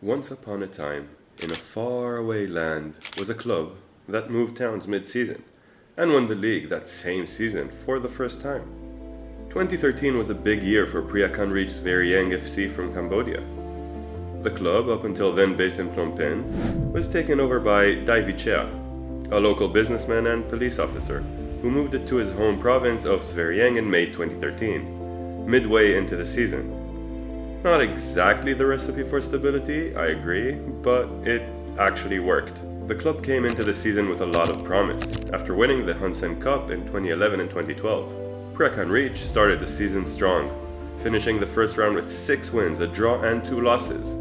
Once upon a time, in a faraway land, was a club that moved towns mid-season and won the league that same season for the first time. 2013 was a big year for Preah Svay Rieng FC from Cambodia. The club, up until then based in Phnom Penh, was taken over by Preah, a local businessman and police officer who moved it to his home province of Svay Rieng in May 2013, midway into the season. Not exactly the recipe for stability, I agree, but it actually worked. The club came into the season with a lot of promise, after winning the Hun Sen Cup in 2011 and 2012. Preah started the season strong, finishing the first round with 6 wins, a draw and 2 losses.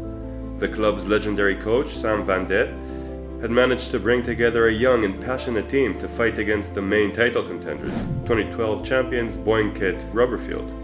The club's legendary coach, Sam Van Det, had managed to bring together a young and passionate team to fight against the main title contenders, 2012 champions Bouenket Rubberfield.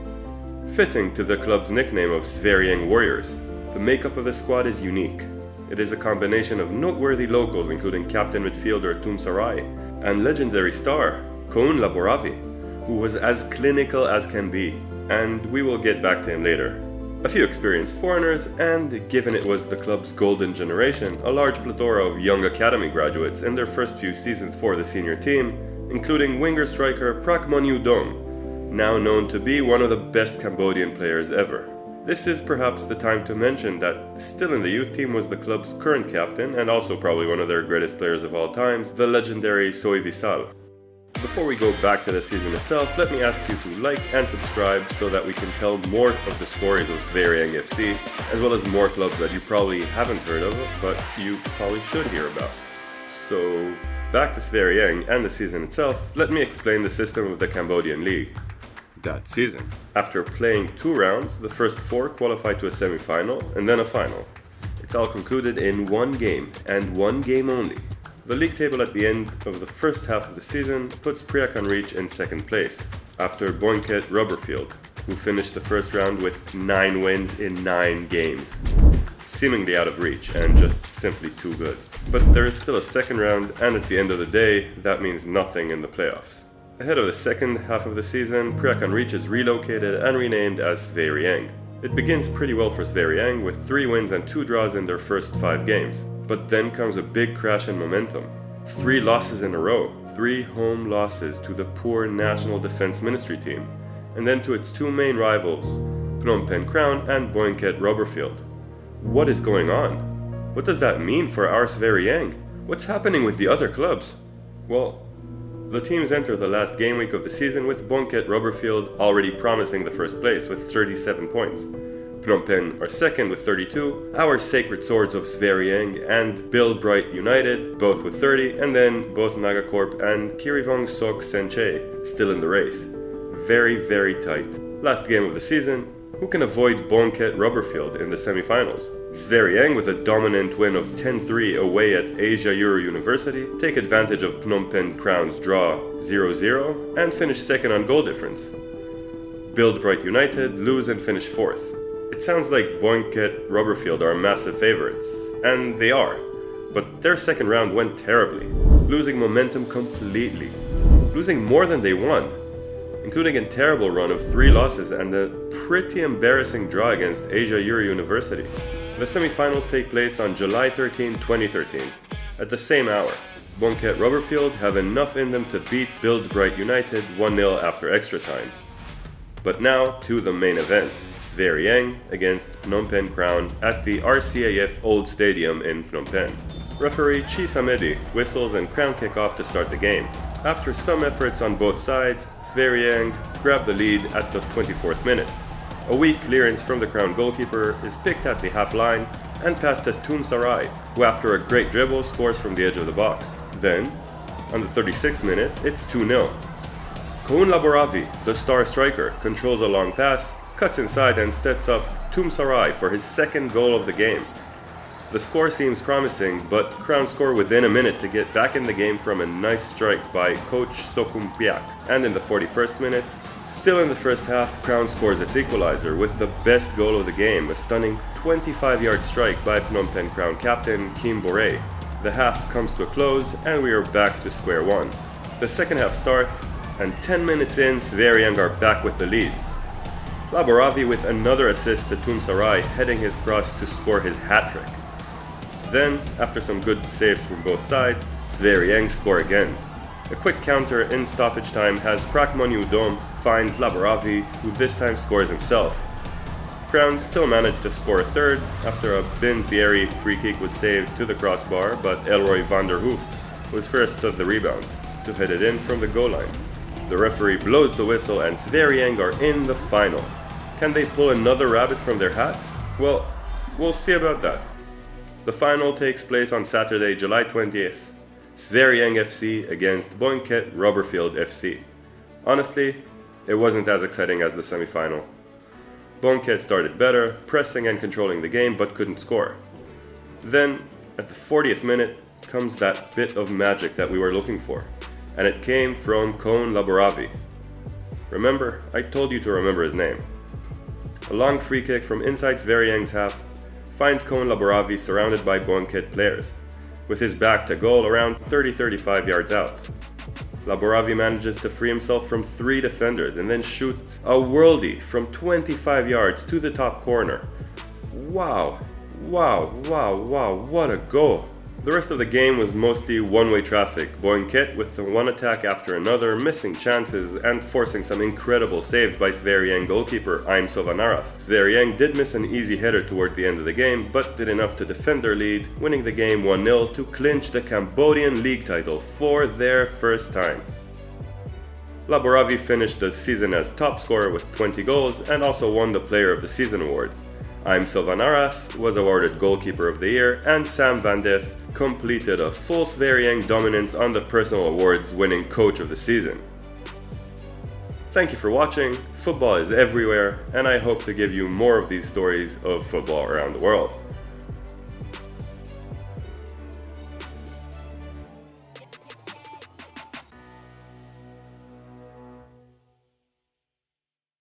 Fitting to the club's nickname of Svay Rieng Warriors, the makeup of the squad is unique. It is a combination of noteworthy locals including captain midfielder Tum Sarai and legendary star Koun Laboravi, who was as clinical as can be, and we will get back to him later. A few experienced foreigners, and given it was the club's golden generation, a large plethora of young academy graduates in their first few seasons for the senior team, including winger striker Prak Mon Dong, now known to be one of the best Cambodian players ever. This is perhaps the time to mention that still in the youth team was the club's current captain and also probably one of their greatest players of all times, the legendary Soy Visal. Before we go back to the season itself, let me ask you to like and subscribe so that we can tell more of the stories of Svay Rieng FC, as well as more clubs that you probably haven't heard of, but you probably should hear about. So, back to Svay Rieng and the season itself, let me explain the system of the Cambodian League. That season, after playing 2 rounds, the first 4 qualified to a semi-final and then a final. It's all concluded in 1 game, and 1 game only. The league table at the end of the first half of the season puts Preah in second place, after Bouenket Rubberfield, who finished the first round with 9 wins in 9 games. Seemingly out of reach and just simply too good. But there is still a second round, and at the end of the day, that means nothing in the playoffs. Ahead of the second half of the season, Preah is relocated and renamed as Svay Rieng. It begins pretty well for Svay Rieng with 3 wins and 2 draws in their first 5 games. But then comes a big crash in momentum. 3 losses in a row, 3 home losses to the poor National Defense Ministry team, and then to its 2 main rivals, Phnom Penh Crown and Bouenket Rubberfield. What is going on? What does that mean for our Svay Rieng? What's happening with the other clubs? Well, the teams enter the last game week of the season with Bouenket Rubberfield already promising the first place with 37 points. Phnom Penh are second with 32, our Sacred Swords of Svay Rieng and Build Bright United both with 30, and then both Nagakorp and Kirivong Sok Senche still in the race. Very, very tight. Last game of the season, who can avoid Bouenket Rubberfield in the semi-finals? Svay Rieng, with a dominant win of 10-3 away at Asia University, take advantage of Phnom Penh Crown's draw 0-0 and finish second on goal difference. Build Bright United lose and finish 4th. It sounds like Bouenket Rubberfield are massive favorites, and they are, but their second round went terribly, losing momentum completely, losing more than they won, including a terrible run of 3 losses and a pretty embarrassing draw against Asia University. The semi-finals take place on July 13, 2013. At the same hour, Bouenket Rubberfield have enough in them to beat Build Bright United 1-0 after extra time. But now to the main event, Svay Rieng against Phnom Penh Crown at the RCAF Old Stadium in Phnom Penh. Referee Chi Samedi whistles and Crown kick off to start the game. After some efforts on both sides, Svay Rieng grab the lead at the 24th minute. A weak clearance from the Crown goalkeeper is picked at the half line and passed to Tum Sarai, who after a great dribble scores from the edge of the box. Then, on the 36th minute, it's 2-0. Koun Laboravi, the star striker, controls a long pass, cuts inside and sets up Tum Sarai for his second goal of the game. The score seems promising, but Crown score within a minute to get back in the game from a nice strike by coach Sokum Piak. And in the 41st minute, still in the first half, Crown scores its equalizer with the best goal of the game, a stunning 25-yard strike by Phnom Penh Crown captain Kim Brouwer. The half comes to a close and we are back to square one. The second half starts, and 10 minutes in, Svay Rieng are back with the lead. Laboravi with another assist to Tum Sarai, heading his cross to score his hat-trick. Then, after some good saves from both sides, Svay Rieng score again. A quick counter in stoppage time has Udom finds Laboravi, who this time scores himself. Crown still managed to score a third after a Bin Thierry free kick was saved to the crossbar, but Elroy van der Hoof was first of the rebound to hit it in from the goal line. The referee blows the whistle and Svay Rieng are in the final. Can they pull another rabbit from their hat? Well, we'll see about that. The final takes place on Saturday, July 20th. Svay Rieng FC against Boinket Rubberfield FC. Honestly, it wasn't as exciting as the semi-final. Boinket started better, pressing and controlling the game, but couldn't score. Then, at the 40th minute, comes that bit of magic that we were looking for, and it came from Koen Laboravi. Remember, I told you to remember his name. A long free kick from inside Svay Rieng's half finds Koen Laboravi surrounded by Boinket players, with his back to goal around 30-35 yards out. Laboravi manages to free himself from 3 defenders and then shoots a worldie from 25 yards to the top corner. Wow, what a goal! The rest of the game was mostly one-way traffic, Boinket with one attack after another, missing chances and forcing some incredible saves by Svay Rieng goalkeeper Aim Sovanarath. Svay Rieng did miss an easy header toward the end of the game, but did enough to defend their lead, winning the game 1-0 to clinch the Cambodian league title for their first time. Laboravi finished the season as top scorer with 20 goals and also won the Player of the Season award. Aim Sovanarath was awarded Goalkeeper of the Year, and Sam Van Deth completed a full Svay Rieng dominance on the personal awards, winning Coach of the Season. Thank you for watching. Football is everywhere, and I hope to give you more of these stories of football around the world.